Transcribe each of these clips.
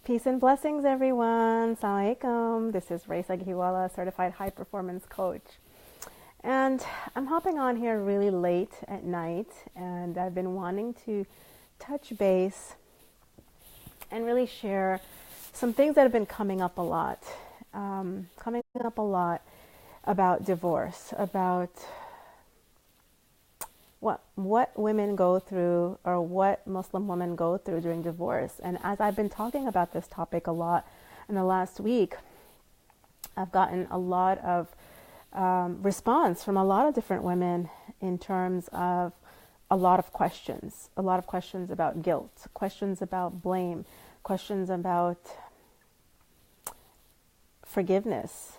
Peace and blessings, everyone. Assalamu alaikum. This is Rayesa Gheewala, certified high performance coach. And I'm hopping on here really late at night, and I've been wanting to touch base and really share some things that have been coming up a lot. About divorce, about what women go through, or what Muslim women go through during divorce. And as I've been talking about this topic a lot in the last week, I've gotten a lot of response from a lot of different women in terms of a lot of questions about guilt, questions about blame, questions about forgiveness,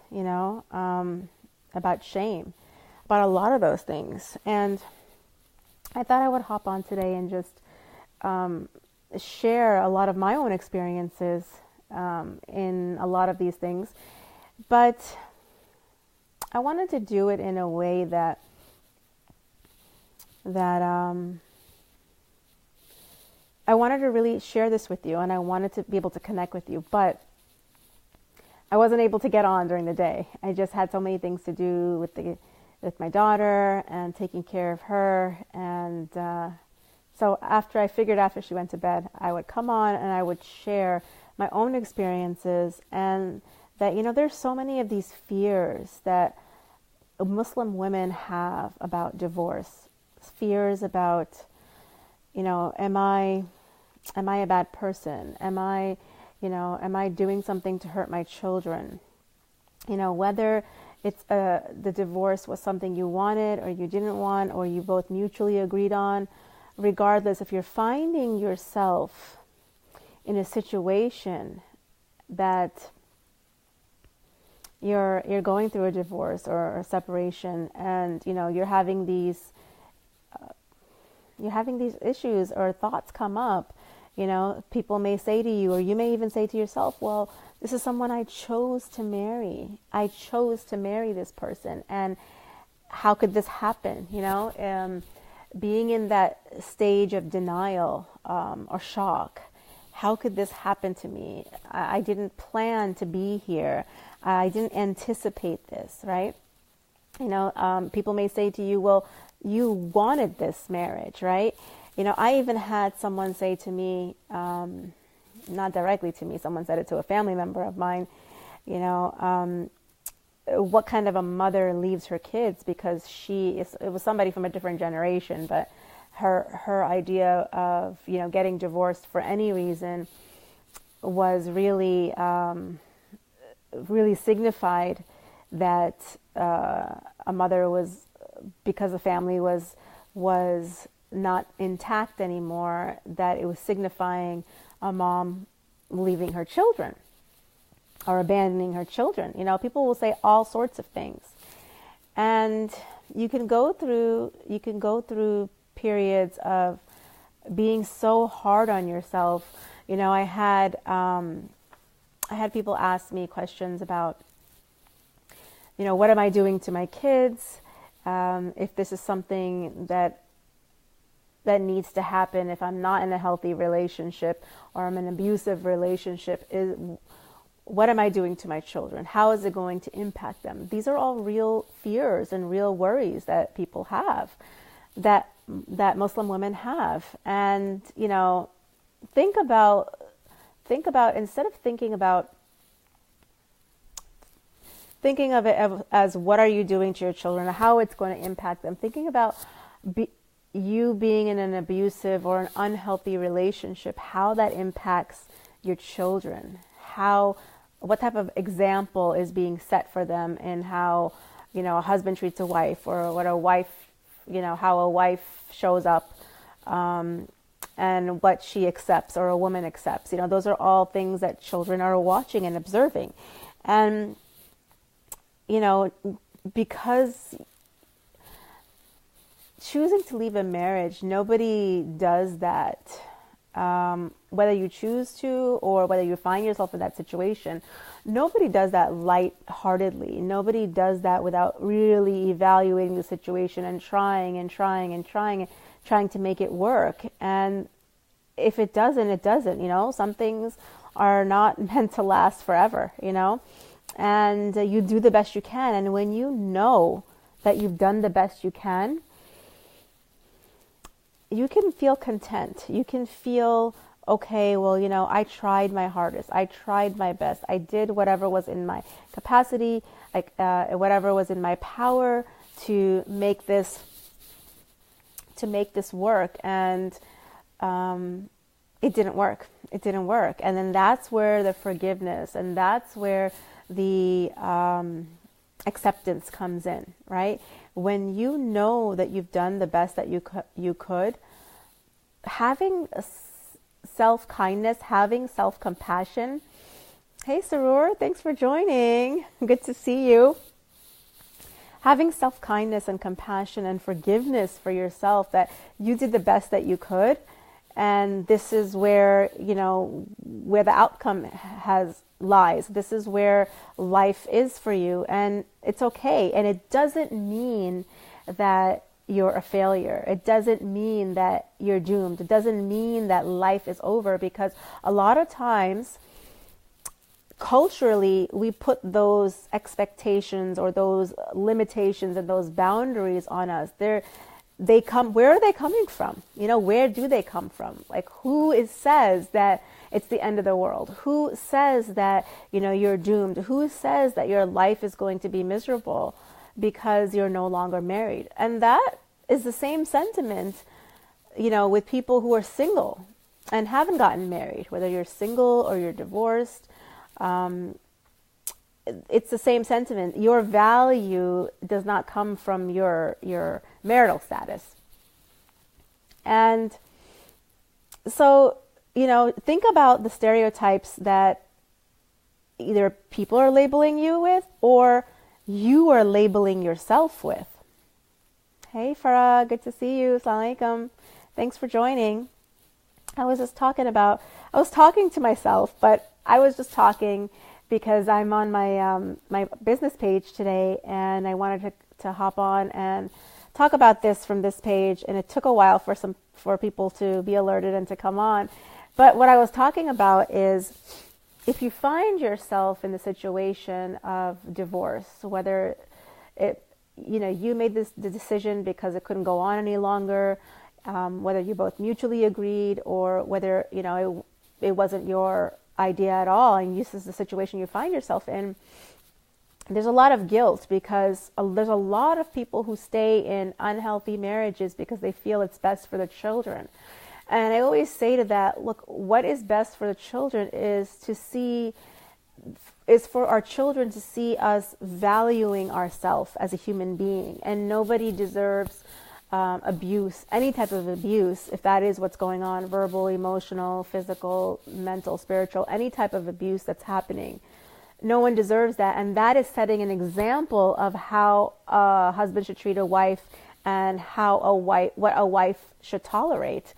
about shame, about a lot of those things. And I thought I would hop on today and just share a lot of my own experiences in a lot of these things. But I wanted to do it in a way that I wanted to really share this with you, and I wanted to be able to connect with you. But I wasn't able to get on during the day. I just had so many things to do with my daughter and taking care of her. And so after she went to bed, I would come on and I would share my own experiences, and that, there's so many of these fears that Muslim women have about divorce. Fears about, am I a bad person? Am I doing something to hurt my children? Whether it's the divorce was something you wanted or you didn't want, or you both mutually agreed on. Regardless, if you're finding yourself in a situation that you're going through a divorce or a separation, and you're having these issues or thoughts come up, people may say to you, or you may even say to yourself, well, this is someone I chose to marry. I chose to marry this person, and how could this happen? Being in that stage of denial or shock. How could this happen to me? I didn't plan to be here. I didn't anticipate this, right? People may say to you, well, you wanted this marriage, right? I even had someone say to me, not directly to me, someone said it to a family member of mine, what kind of a mother leaves her kids, because it was somebody from a different generation, but her idea of, getting divorced for any reason was really, really signified that a mother was, because the family was not intact anymore, that it was signifying a mom leaving her children or abandoning her children. People will say all sorts of things, and you can go through periods of being so hard on yourself. I had people ask me questions about, what am I doing to my kids? If this is something that needs to happen, if I'm not in a healthy relationship or I'm in an abusive relationship, what am I doing to my children? How is it going to impact them? These are all real fears and real worries that people have, that Muslim women have. And, think about, instead of thinking of it as what are you doing to your children, or how it's going to impact them, thinking about you being in an abusive or an unhealthy relationship, how that impacts your children, what type of example is being set for them, in how, a husband treats a wife, or what a wife, how a wife shows up, and what she accepts or a woman accepts. Those are all things that children are watching and observing. And, because choosing to leave a marriage, nobody does that. Whether you choose to, or whether you find yourself in that situation, nobody does that lightheartedly. Nobody does that without really evaluating the situation and trying to make it work. And if it doesn't, it doesn't. Some things are not meant to last forever, and you do the best you can. And when you know that you've done the best you can feel content. You can feel, okay, well, I tried my hardest. I tried my best. I did whatever was in my capacity, whatever was in my power to make this work. And it didn't work. It didn't work. And then that's where the forgiveness and that's where the acceptance comes in, right? When you know that you've done the best that you could, having self-kindness, having self-compassion. Hey, Sarur, thanks for joining. Good to see you. Having self-kindness and compassion and forgiveness for yourself that you did the best that you could. And this is where, where the outcome lies. This is where life is for you. And it's okay. And it doesn't mean that you're a failure. It doesn't mean that you're doomed. It doesn't mean that life is over, because a lot of times, culturally, we put those expectations or those limitations and those boundaries on us. Where are they coming from? Where do they come from? Like, who says that it's the end of the world? Who says that, you're doomed? Who says that your life is going to be miserable because you're no longer married? And that is the same sentiment, with people who are single and haven't gotten married, whether you're single or you're divorced. It's the same sentiment. Your value does not come from your marital status. And so, think about the stereotypes that either people are labeling you with or you are labeling yourself with. Hey, Farah, good to see you. Assalamu alaikum. Thanks for joining. I was talking to myself, but I was just talking because I'm on my business page today, and I wanted to hop on and talk about this from this page. And it took a while for people to be alerted and to come on. But what I was talking about is, if you find yourself in the situation of divorce, whether you made the decision because it couldn't go on any longer, whether you both mutually agreed, or whether it wasn't your idea at all, and this is the situation you find yourself in, there's a lot of guilt, because there's a lot of people who stay in unhealthy marriages because they feel it's best for the children. And I always say to that, look, what is best for the children is for our children to see us valuing ourselves as a human being. And nobody deserves abuse, any type of abuse, if that is what's going on, verbal, emotional, physical, mental, spiritual, any type of abuse that's happening. No one deserves that. And that is setting an example of how a husband should treat a wife and what a wife should tolerate.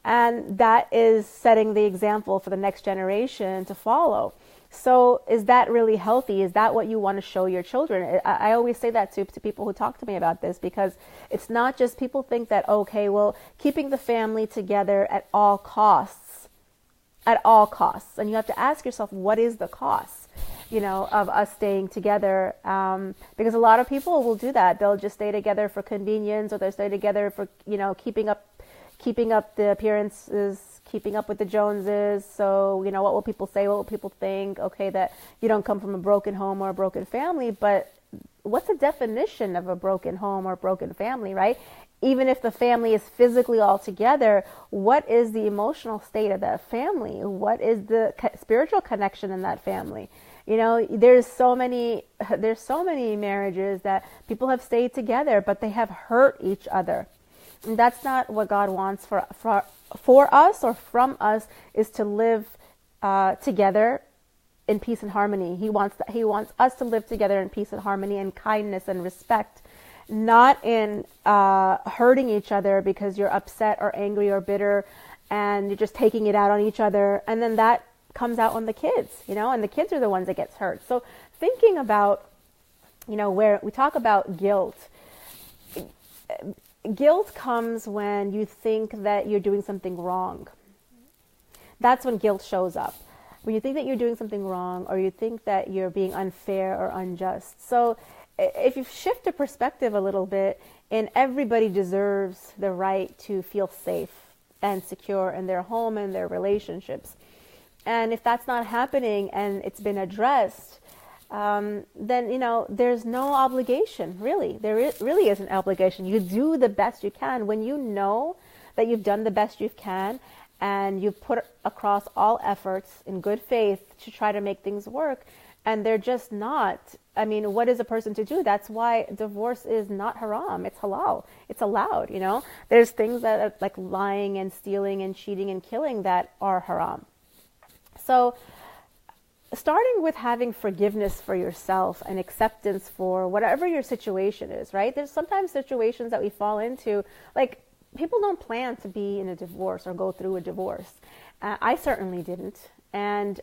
And that is setting the example for the next generation to follow. So is that really healthy? Is that what you want to show your children? I always say that to people who talk to me about this, because it's not just, people think that, okay, well, keeping the family together at all costs. And you have to ask yourself, what is the cost, of us staying together? Because a lot of people will do that. They'll just stay together for convenience, or they'll stay together for, keeping up the appearances, keeping up with the Joneses. So, what will people say? What will people think? Okay, that you don't come from a broken home or a broken family, but what's the definition of a broken home or broken family, right? Even if the family is physically all together, what is the emotional state of that family? What is the spiritual connection in that family? There's so many marriages that people have stayed together, but they have hurt each other. And that's not what God wants for us or from us, is to live together in peace and harmony. He wants us to live together in peace and harmony and kindness and respect, not in hurting each other because you're upset or angry or bitter and you're just taking it out on each other. And then that comes out on the kids, and the kids are the ones that gets hurt. So thinking about, where we talk about guilt comes when you think that you're doing something wrong. That's when guilt shows up. when you think that you're doing something wrong, or you think that you're being unfair or unjust. So if you shift the perspective a little bit, and everybody deserves the right to feel safe and secure in their home and their relationships. And if that's not happening and it's been addressed, then, there's no obligation, really. Really isn't an obligation. You do the best you can. When you know that you've done the best you can and you've put across all efforts in good faith to try to make things work, and they're just not, what is a person to do? That's why divorce is not haram. It's halal. It's allowed, There's things that are like lying and stealing and cheating and killing that are haram. So starting with having forgiveness for yourself and acceptance for whatever your situation is, right? There's sometimes situations that we fall into, like people don't plan to be in a divorce or go through a divorce. I certainly didn't. And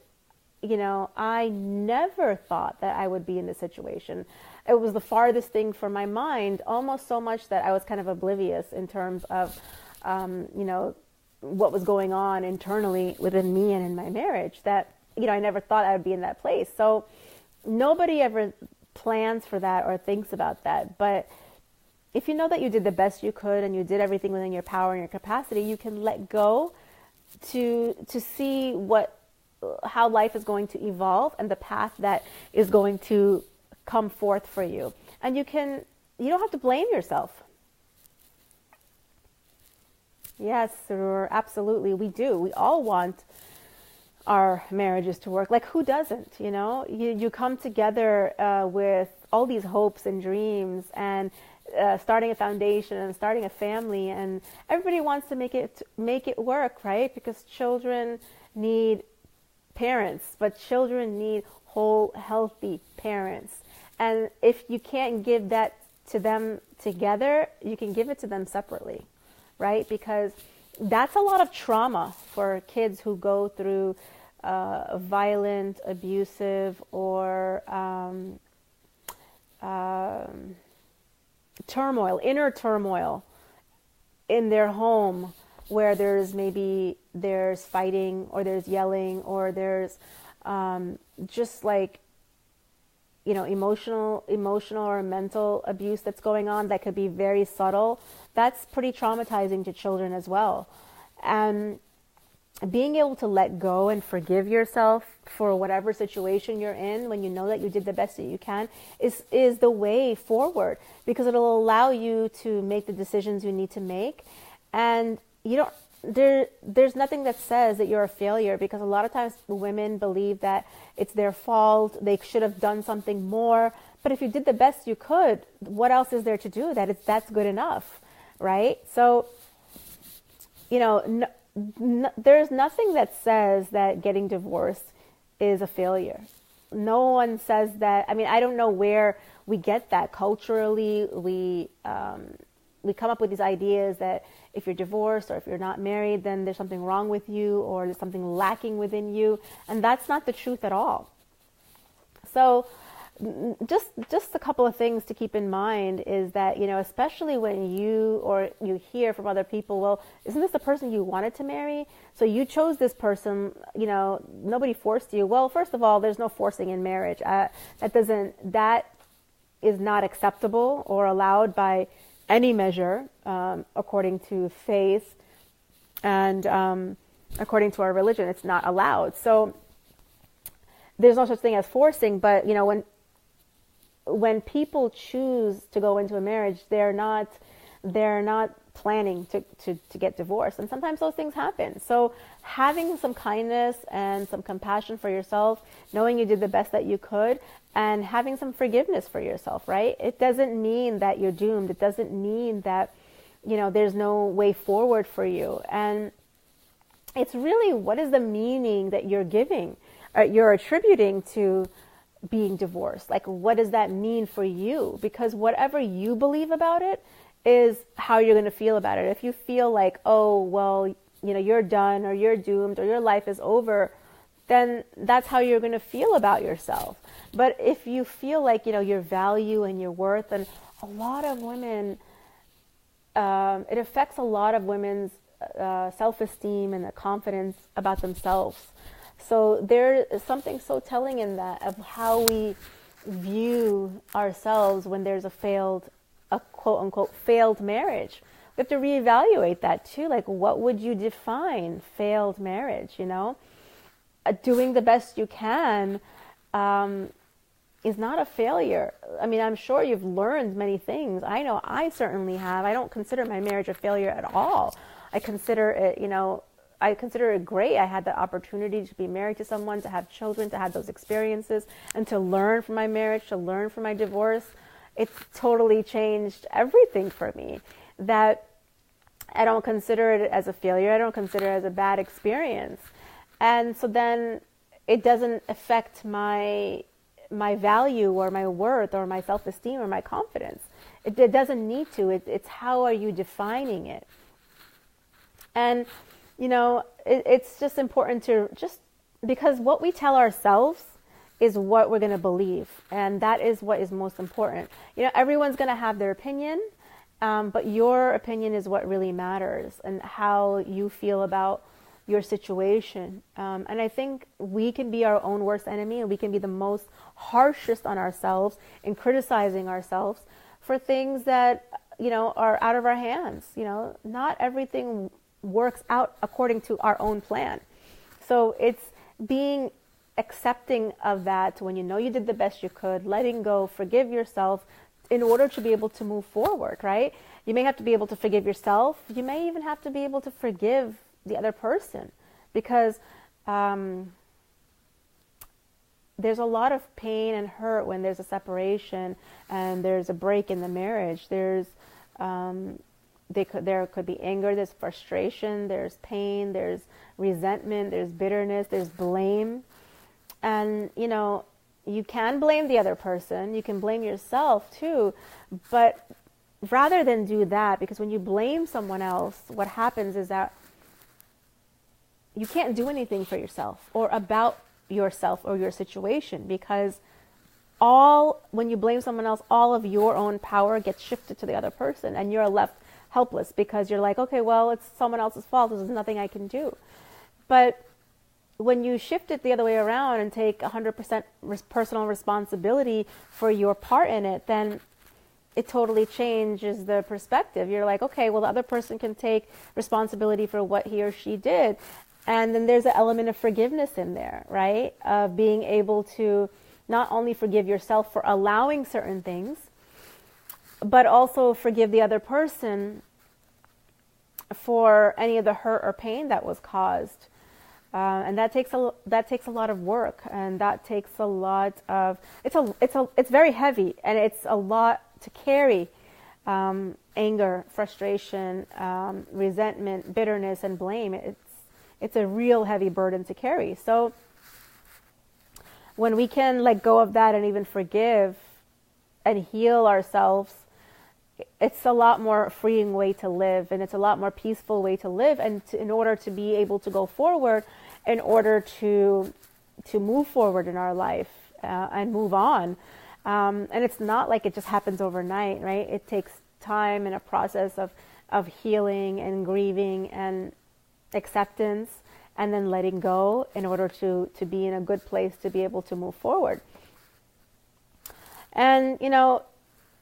I never thought that I would be in this situation. It was the farthest thing from my mind, almost so much that I was kind of oblivious in terms of, what was going on internally within me and in my marriage, that, I never thought I would be in that place. So nobody ever plans for that or thinks about that. But if you know that you did the best you could and you did everything within your power and your capacity, you can let go to see how life is going to evolve and the path that is going to come forth for you. And you don't have to blame yourself. Yes, Surur, absolutely. We do. We all want our marriages to work. Like, who doesn't? You come together with all these hopes and dreams and starting a foundation and starting a family, and everybody wants to make it work, right? Because children need parents, but children need whole, healthy parents. And if you can't give that to them together, you can give it to them separately, right? Because that's a lot of trauma for kids who go through violent, abusive, or inner turmoil in their home, where there's fighting, or there's yelling, or there's just like, emotional or mental abuse that's going on that could be very subtle. That's pretty traumatizing to children as well. And being able to let go and forgive yourself for whatever situation you're in, when you know that you did the best that you can, is the way forward, because it'll allow you to make the decisions you need to make. And there's nothing that says that you're a failure, because a lot of times women believe that it's their fault, they should have done something more. But if you did the best you could, what else is there to do? That's good enough, right? So, there's nothing that says that getting divorced is a failure. No one says that. I don't know where we get that culturally. We come up with these ideas that if you're divorced or if you're not married, then there's something wrong with you, or there's something lacking within you. And that's not the truth at all. So just a couple of things to keep in mind is that, especially when you hear from other people, well, isn't this the person you wanted to marry? So you chose this person, nobody forced you. Well, first of all, there's no forcing in marriage. That is not acceptable or allowed by any measure, according to faith and according to our religion. It's not allowed. So there's no such thing as forcing. But when people choose to go into a marriage, they're not planning to get divorced, and sometimes those things happen. So having some kindness and some compassion for yourself, knowing you did the best that you could, and having some forgiveness for yourself, right? It doesn't mean that you're doomed. It doesn't mean that, there's no way forward for you. And it's really, what is the meaning that you're giving, or you're attributing to being divorced? Like, what does that mean for you? Because whatever you believe about it is how you're going to feel about it. If you feel like, oh, well, you're done, or you're doomed, or your life is over, then that's how you're going to feel about yourself. But if you feel like, your value and your worth, and a lot of women, it affects a lot of women's self-esteem and the confidence about themselves. So there is something so telling in that of how we view ourselves when there's a quote unquote failed marriage. We have to reevaluate that too. Like, what would you define failed marriage? Doing the best you can is not a failure. I mean, I'm sure you've learned many things. I know I certainly have. I don't consider my marriage a failure at all. I consider it great. I had the opportunity to be married to someone, to have children, to have those experiences, and to learn from my marriage, to learn from my divorce. It's totally changed everything for me. That I don't consider it as a failure. I don't consider it as a bad experience. And so then it doesn't affect my value or my worth or my self-esteem or my confidence. It doesn't need to. It's how are you defining it? And, it's just important to because what we tell ourselves is what we're going to believe. And that is what is most important. Everyone's going to have their opinion, but your opinion is what really matters, and how you feel about your situation. And I think we can be our own worst enemy, and we can be the most harshest on ourselves in criticizing ourselves for things that, are out of our hands. Not everything works out according to our own plan. So it's being accepting of that when you did the best you could, letting go, forgive yourself in order to be able to move forward, right? You may have to be able to forgive yourself. You may even have to be able to forgive the other person, because there's a lot of pain and hurt when there's a separation and there's a break in the marriage. There could be anger, there's frustration, there's pain, there's resentment, there's bitterness, there's blame. And, you can blame the other person, you can blame yourself too, but rather than do that, because when you blame someone else, what happens is that you can't do anything for yourself or about yourself or your situation, because when you blame someone else, all of your own power gets shifted to the other person, and you're left helpless because you're like, okay, well, it's someone else's fault. There's nothing I can do. But when you shift it the other way around and take 100% personal responsibility for your part in it, then it totally changes the perspective. You're like, okay, well, the other person can take responsibility for what he or she did. And then there's an element of forgiveness in there, right? Of being able to not only forgive yourself for allowing certain things, but also forgive the other person for any of the hurt or pain that was caused. And that takes a lot of work, and that takes a lot of, it's very heavy, and it's a lot to carry. Anger, frustration, resentment, bitterness, and blame. It's a real heavy burden to carry. So when we can let go of that and even forgive and heal ourselves, it's a lot more freeing way to live, and it's a lot more peaceful way to live. And in order to be able to go forward, in order to move forward in our life and move on. And it's not like it just happens overnight, right? It takes time and a process of healing and grieving and acceptance, and then letting go in order to be in a good place to be able to move forward. And,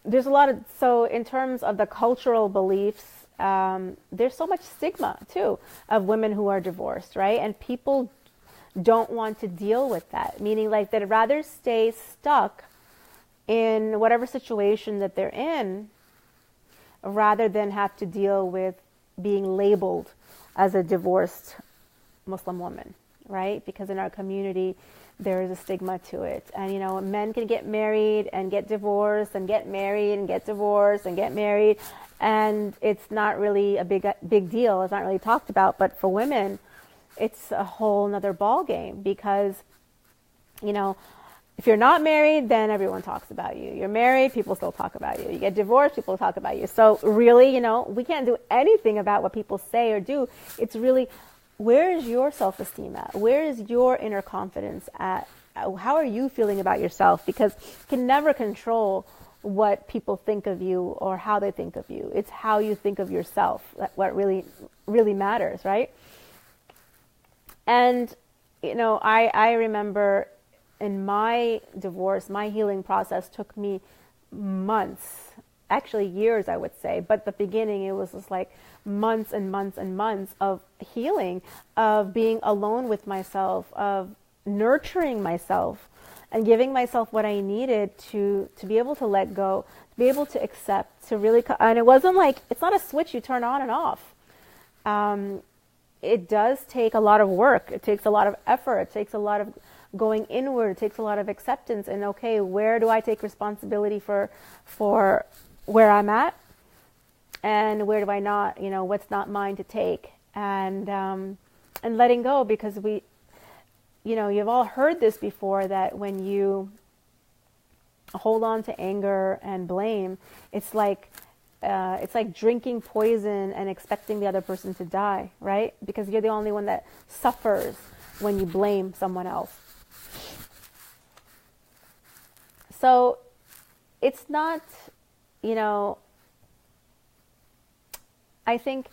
there's a lot of, so in terms of the cultural beliefs, there's so much stigma too of women who are divorced, right? And people don't want to deal with that, meaning like they'd rather stay stuck in whatever situation that they're in rather than have to deal with being labeled as a divorced Muslim woman, right? Because in our community, there is a stigma to it. And, men can get married and get divorced and get married and get divorced and get married. And it's not really a big deal. It's not really talked about. But for women, it's a whole nother ball game, because, if you're not married, then everyone talks about you. You're married, people still talk about you. You get divorced, people talk about you. So really, we can't do anything about what people say or do. It's really, where is your self-esteem at? Where is your inner confidence at? How are you feeling about yourself? Because you can never control what people think of you or how they think of you. It's how you think of yourself, what really, really matters, right? And, I remember in my divorce, my healing process took me months, actually years, I would say. But the beginning, it was just like months and months and months of healing, of being alone with myself, of nurturing myself and giving myself what I needed to be able to let go, to be able to accept, to really, and it wasn't like, it's not a switch you turn on and off. It does take a lot of work. It takes a lot of effort. It takes a lot of going inward. It takes a lot of acceptance. And okay, where do I take responsibility for where I'm at, and where do I not? What's not mine to take, and letting go, because you've all heard this before, that when you hold on to anger and blame, it's like drinking poison and expecting the other person to die, right? Because you're the only one that suffers when you blame someone else. So it's not, I think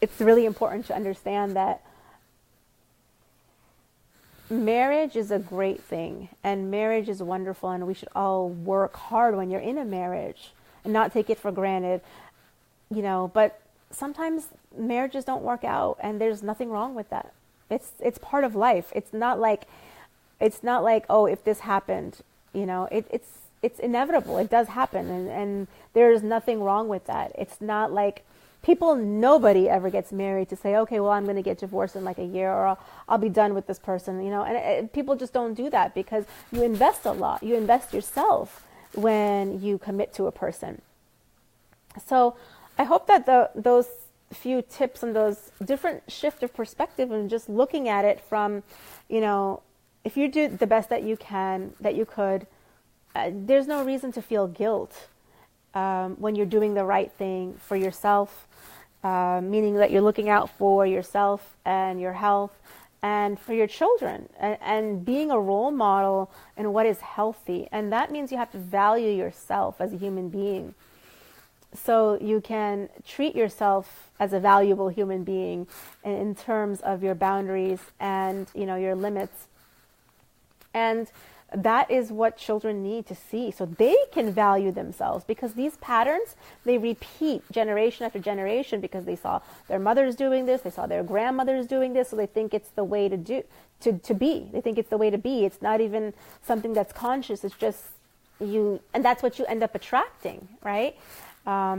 it's really important to understand that marriage is a great thing, and marriage is wonderful, and we should all work hard when you're in a marriage and not take it for granted, but sometimes marriages don't work out, and there's nothing wrong with that. It's part of life. It's not like, oh, if this happened, it's inevitable. It does happen, and there's nothing wrong with that. It's not like nobody ever gets married to say, okay, well, I'm going to get divorced in like a year, or I'll be done with this person, and people just don't do that, because you invest a lot. You invest yourself when you commit to a person. So I hope that those few tips and those different shift of perspective, and just looking at it from, if you do the best that you could, there's no reason to feel guilt when you're doing the right thing for yourself, meaning that you're looking out for yourself and your health and for your children, and being a role model in what is healthy. And that means you have to value yourself as a human being, so you can treat yourself as a valuable human being in terms of your boundaries and your limits. And that is what children need to see, so they can value themselves, because these patterns, they repeat generation after generation, because they saw their mothers doing this, they saw their grandmothers doing this, so they think it's the way to be. They think it's the way to be. It's not even something that's conscious. It's just you, and that's what you end up attracting, right? How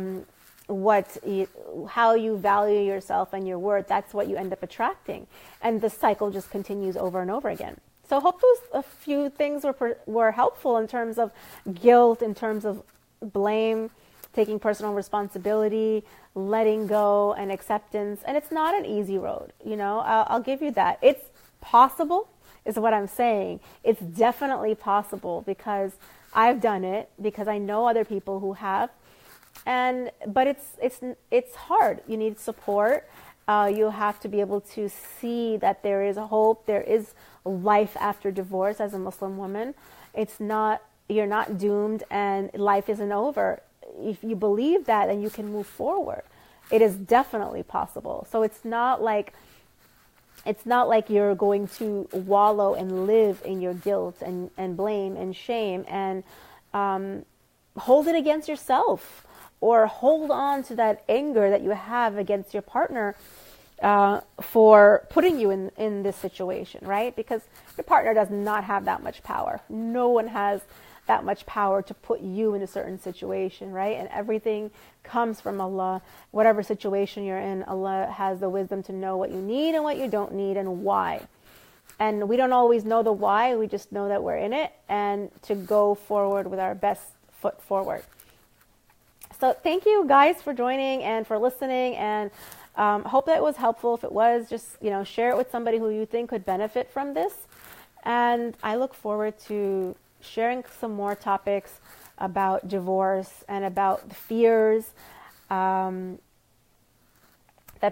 you value yourself and your worth, that's what you end up attracting, and the cycle just continues over and over again. So hope a few things were helpful in terms of guilt, in terms of blame, taking personal responsibility, letting go, and acceptance. And it's not an easy road, I'll give you that. It's possible, is what I'm saying. It's definitely possible, because I've done it, because I know other people who have. But it's hard. You need support. You have to be able to see that there is a hope. There is life after divorce. As a Muslim woman, you're not doomed, and life isn't over. If you believe that, then you can move forward. It is definitely possible. So it's not like you're going to wallow and live in your guilt and blame and shame, and hold it against yourself, or hold on to that anger that you have against your partner for putting you in this situation, right? Because your partner does not have that much power. No one has that much power to put you in a certain situation, right? And everything comes from Allah. Whatever situation you're in, Allah has the wisdom to know what you need and what you don't need, and why. And we don't always know the why. We just know that we're in it, and to go forward with our best foot forward. So thank you guys for joining and for listening, and hope that it was helpful. If it was, just share it with somebody who you think could benefit from this. And I look forward to sharing some more topics about divorce and about the fears that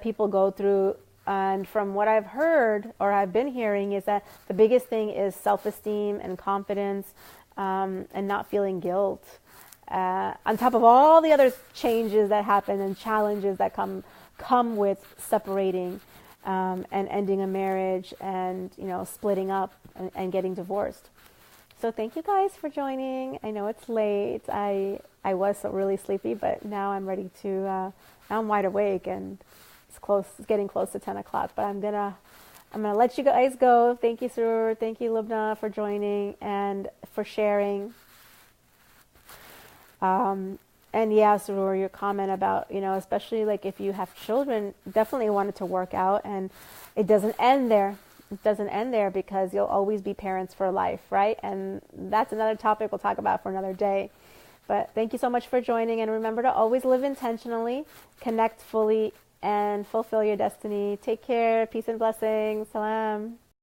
people go through. And from what I've heard, or I've been hearing, is that the biggest thing is self-esteem and confidence, and not feeling guilt. On top of all the other changes that happen and challenges that come with separating. and ending a marriage and, splitting up and getting divorced. So thank you guys for joining. I know it's late. I was really sleepy, but now I'm ready to, now I'm wide awake and it's getting close to 10 o'clock, but I'm gonna let you guys go. Thank you, Surur. Thank you, Lubna, for joining and for sharing. And yeah, Surur, your comment about, especially like if you have children, definitely wanted to work out, and it doesn't end there. It doesn't end there because you'll always be parents for life, right? And that's another topic we'll talk about for another day. But thank you so much for joining, and remember to always live intentionally, connect fully, and fulfill your destiny. Take care. Peace and blessings. Salam.